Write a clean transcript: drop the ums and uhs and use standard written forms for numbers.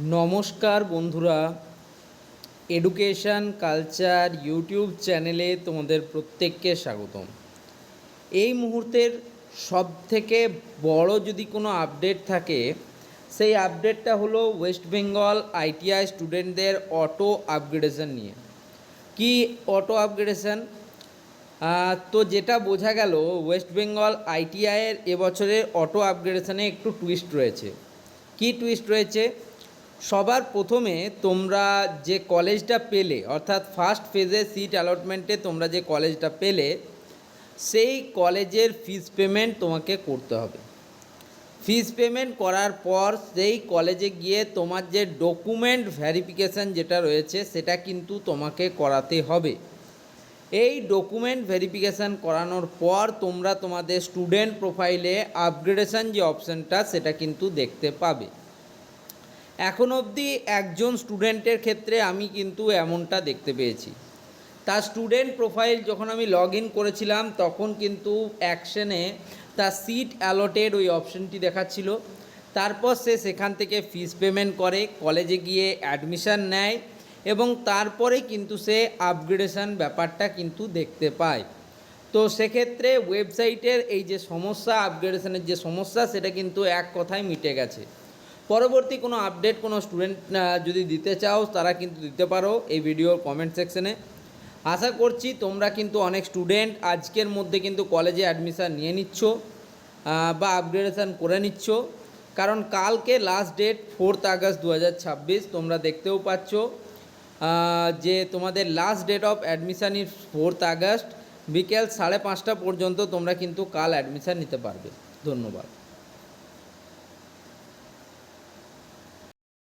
নমস্কার বন্ধুরা, education culture YouTube চ্যানেলে তোমাদের প্রত্যেককে স্বাগতম। এই মুহূর্তের সবথেকে বড় যদি কোনো আপডেট থাকে, সেই আপডেটটা হলো ওয়েস্ট বেঙ্গল আইটিআই স্টুডেন্টদের অটো আপগ্রেডেশন নিয়ে। কি অটো আপগ্রেডেশন? তো যেটা বোঝা গেল, ওয়েস্ট বেঙ্গল আইটিআইয়ের এবছরের অটো আপগ্রেডেশনে একটু টুইস্ট রয়েছে। কি টুইস্ট রয়েছে? সবার প্রথমে তোমরা যে কলেজটা পেলে, অর্থাৎ ফার্স্ট ফেজে সিট অ্যালটমেন্টে তোমরা যে কলেজটা পেলে, সেই কলেজের ফিস পেমেন্ট তোমাকে করতে হবে। ফিস পেমেন্ট করার পর সেই কলেজে গিয়ে তোমার যে ডকুমেন্ট ভেরিফিকেশান যেটা রয়েছে সেটা কিন্তু তোমাকে করাতে হবে। এই ডকুমেন্ট ভেরিফিকেশান করানোর পর তোমরা তোমাদের স্টুডেন্ট প্রোফাইলে আপগ্রেডেশন যে অপশানটা সেটা কিন্তু দেখতে পাবে। এখন অবধি একজন স্টুডেন্টের ক্ষেত্রে আমি কিন্তু এমনটা দেখতে পেয়েছি। তার স্টুডেন্ট প্রোফাইল যখন আমি লগ ইন করেছিলাম তখন কিন্তু অ্যাকশনে তার সিট অ্যালটেড ওই অপশানটি দেখাচ্ছিল। তারপর সে সেখান থেকে ফিস পেমেন্ট করে, কলেজে গিয়ে অ্যাডমিশান নেয় এবং তারপরে কিন্তু সে আপগ্রেডেশন ব্যাপারটা কিন্তু দেখতে পায়। তো সেক্ষেত্রে ওয়েবসাইটের এই যে সমস্যা, আপগ্রেডেশনের যে সমস্যা, সেটা কিন্তু এক কথায় মিটে গেছে। পরবর্তী কোনো আপডেট কোনো স্টুডেন্ট যদি দিতে চাও তারা কিন্তু দিতে পারো এই ভিডিওর কমেন্ট সেকশনে। আশা করছি তোমরা কিন্তু অনেক স্টুডেন্ট আজকের মধ্যে কিন্তু কলেজে অ্যাডমিশান নিয়ে নিচ্ছ বা আপগ্রেডেশান করে নিচ্ছ, কারণ কালকে লাস্ট ডেট 4 আগস্ট 2026। তোমরা দেখতেও পাচ্ছ যে তোমাদের last date of admission is 4 August. বিকেল 5:30 পর্যন্ত তোমরা কিন্তু কাল অ্যাডমিশান নিতে পারবে। ধন্যবাদ।